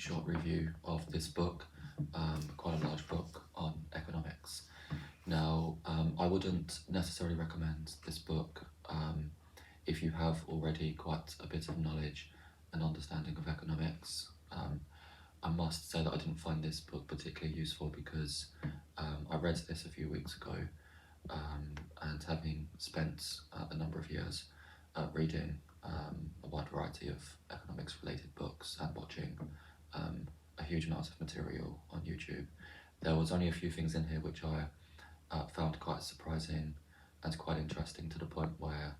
short review of this book, quite a large book on economics. Now, I wouldn't necessarily recommend this book if you have already quite a bit of knowledge and understanding of economics. I must say that I didn't find this book particularly useful because I read this a few weeks ago, and having spent a number of years reading a wide variety of economics related books and watching a huge amount of material on YouTube, there was only a few things in here which I found quite surprising and quite interesting, to the point where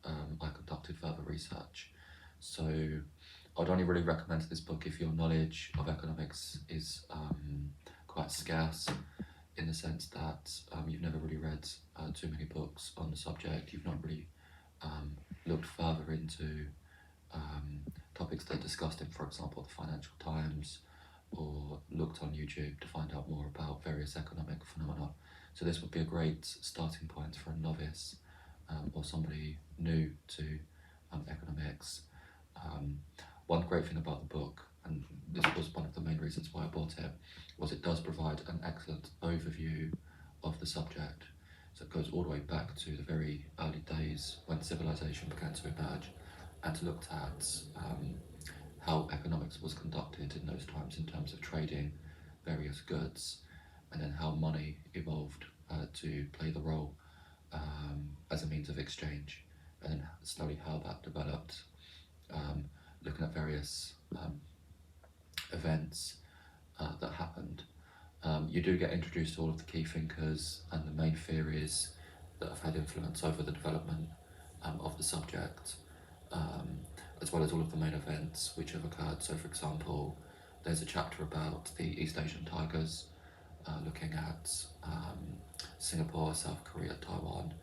I conducted further research. So I'd only really recommend this book if your knowledge of economics is quite scarce, in the sense that you've never really read too many books on the subject, you've not really looked further into topics that are discussed in, for example, the Financial Times, or looked on YouTube to find out more about various economic phenomena. So this would be a great starting point for a novice or somebody new to economics. One great thing about the book, and this was one of the main reasons why I bought it, was it does provide an excellent overview of the subject. So it goes all the way back to the very early days when civilization began to emerge, and looked at how economics was conducted in those times in terms of trading various goods, and then how money evolved to play the role as a means of exchange, and then slowly how that developed, looking at various events that happened. You do get introduced to all of the key thinkers and the main theories that have had influence over the development of the subject, as well as all of the main events which have occurred. So, for example, there's a chapter about the East Asian tigers, looking at Singapore, South Korea, Taiwan,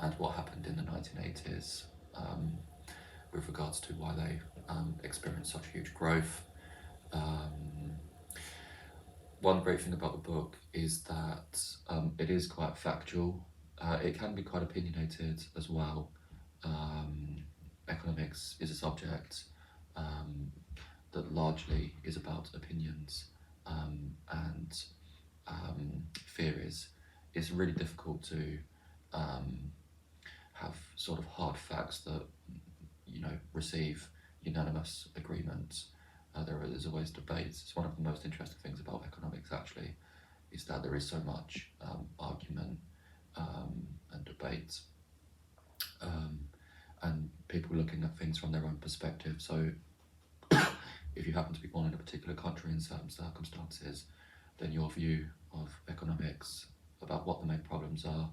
and what happened in the 1980s with regards to why they experienced such huge growth. One great thing about the book is that it is quite factual. It can be quite opinionated as well. Economics is a subject that largely is about opinions and theories. It's really difficult to have sort of hard facts that receive unanimous agreement. There's always debates. It's one of the most interesting things about economics, actually, is that there is so much argument and debate, and people looking at things from their own perspective. So if you happen to be born in a particular country in certain circumstances, then your view of economics, about what the main problems are,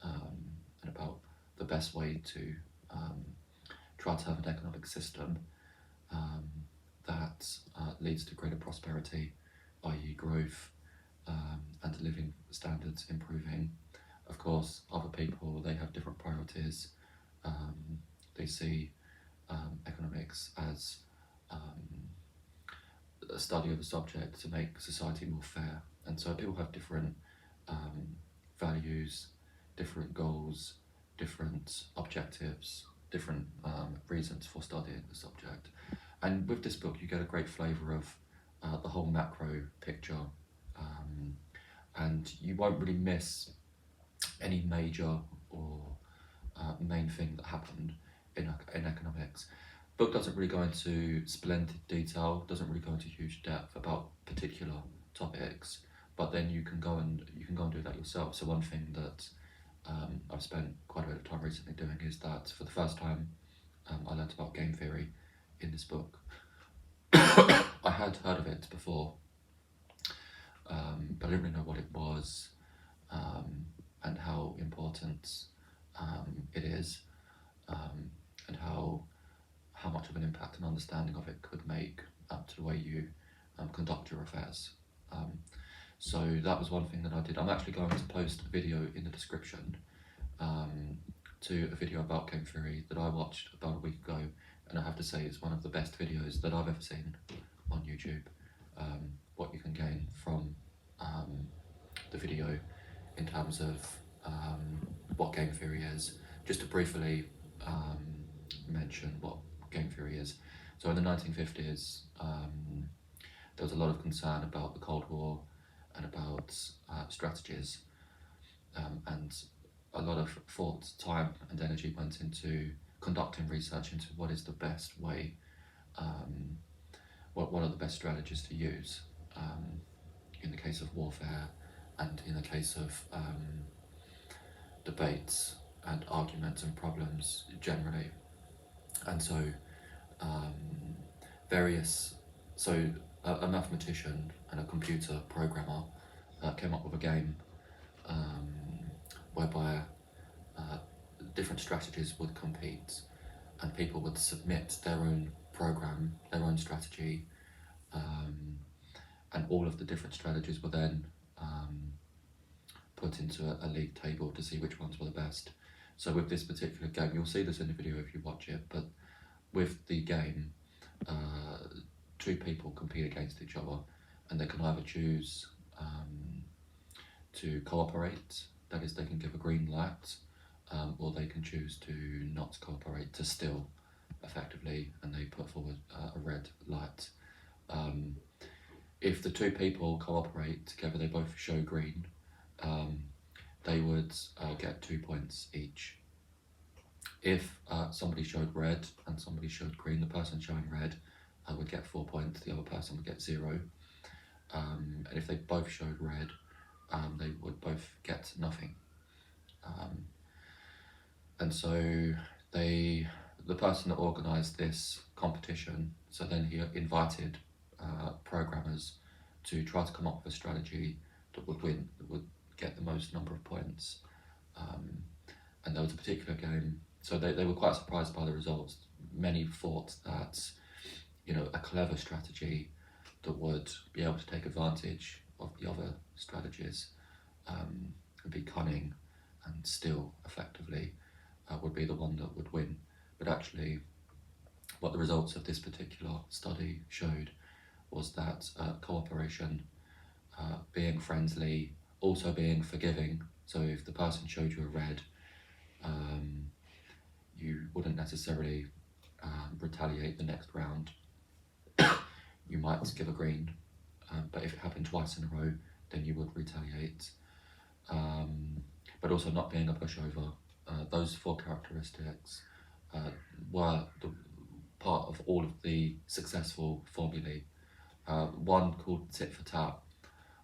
and about the best way to try to have an economic system that leads to greater prosperity, i.e. growth, and living standards improving. Of course, other people, they have different priorities. They see economics as a study of a subject to make society more fair. And so people have different values, different goals, different objectives, different reasons for studying the subject. And with this book, you get a great flavour of the whole macro picture, and you won't really miss any major or main thing that happened in economics. The book doesn't really go into splendid detail, doesn't really go into huge depth about particular topics, but then you can go and do that yourself. So one thing that I've spent quite a bit of time recently doing is that for the first time I learnt about game theory in this book. I had heard of it before, but I didn't really know what it was, and how important it is, and how much of an impact and understanding of it could make to the way you conduct your affairs. So that was one thing that I did. I'm actually going to post a video in the description to a video about game theory that I watched about a week ago, and I have to say it's one of the best videos that I've ever seen on YouTube. What you can gain from the video in terms of what game theory is. Just to briefly mention what game theory is. So in the 1950s, there was a lot of concern about the Cold War and about strategies, and a lot of thought, time, and energy went into conducting research into what is the best way, what are the best strategies to use in the case of warfare and in the case of debates and arguments and problems generally. And so a mathematician and a computer programmer came up with a game whereby different strategies would compete, and people would submit their own program, their own strategy, and all of the different strategies were then put into a league table to see which ones were the best. So with this particular game, you'll see this in the video if you watch it, but with the game, two people compete against each other, and they can either choose to cooperate, that is, they can give a green light, or they can choose to not cooperate, to steal, effectively, and they put forward a red light. If the two people cooperate together, they both show green, they would get 2 points each. If somebody showed red and somebody showed green, the person showing red would get 4 points, the other person would get 0. And if they both showed red, they would both get nothing. And so the person that organised this competition, so then he invited programmers to try to come up with a strategy that would win, that would get the most number of points. And there was a particular game, so they were quite surprised by the results. Many thought that, a clever strategy that would be able to take advantage of the other strategies, and be cunning and steal effectively, would be the one that would win. But actually, what the results of this particular study showed was that cooperation, being friendly, also being forgiving, so if the person showed you a red, you wouldn't necessarily retaliate the next round. You might give a green, but if it happened twice in a row, then you would retaliate. But also not being a pushover. Those 4 characteristics were the part of all of the successful formulae. One called tit for tat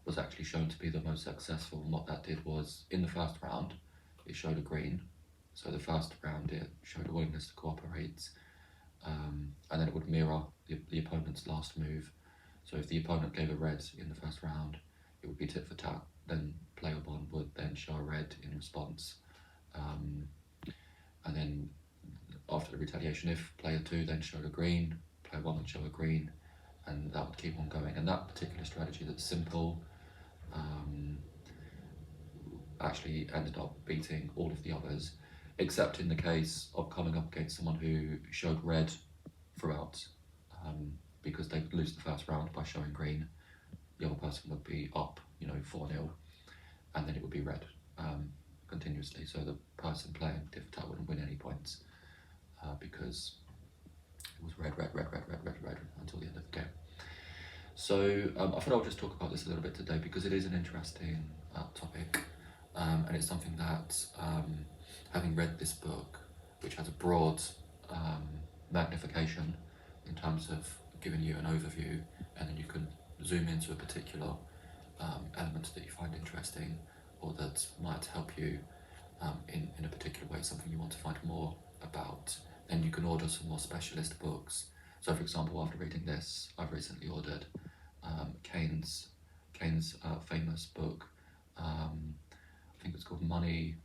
was actually shown to be the most successful, and what that did was, in the first round, it showed a green. So the first round it showed a willingness to cooperate, and then it would mirror the opponent's last move. So if the opponent gave a red in the first round, it would be tit for tat. Then player 1 would then show a red in response, and then after the retaliation, if player 2 then showed a green, player 1 would show a green, and that would keep on going. And that particular strategy, that's simple, actually ended up beating all of the others, except in the case of coming up against someone who showed red throughout, because they would lose the first round by showing green. The other person would be up, 4-0, and then it would be red continuously. So the person playing tit for tat wouldn't win any points, because it was red until the end of the game. So I thought I'll just talk about this a little bit today, because it is an interesting topic, and it's something that, having read this book, which has a broad magnification in terms of giving you an overview, and then you can zoom into a particular element that you find interesting, or that might help you in a particular way, something you want to find more about, then you can order some more specialist books. So for example, after reading this, I've recently ordered Keynes' famous book, I think it's called Money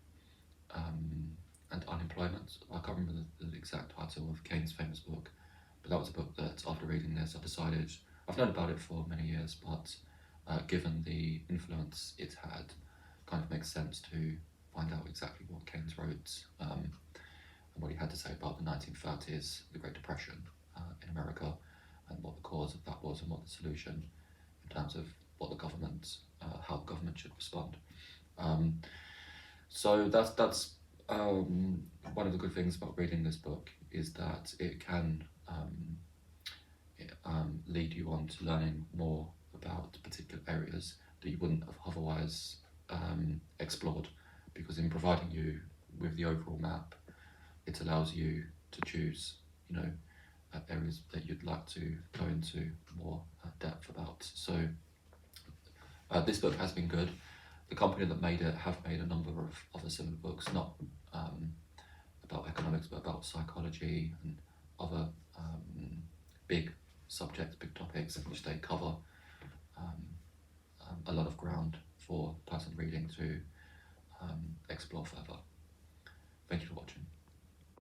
and Unemployment. I can't remember the exact title of Keynes' famous book, but that was a book that, after reading this, I decided, I've known about it for many years, but given the influence it's had, kind of makes sense to find out exactly what Keynes wrote, and what he had to say about the 1930s, the Great Depression in America, and what the cause of that was, and what the solution, in terms of what the government, how the government should respond. So that's one of the good things about reading this book, is that it can lead you on to learning more about particular areas that you wouldn't have otherwise explored, because in providing you with the overall map, it allows you to choose, areas that you'd like to go into more depth about. So this book has been good. The company that made it have made a number of other similar books, not about economics, but about psychology and other big subjects, big topics, in which they cover a lot of ground for the person reading to explore further. Thank you for watching.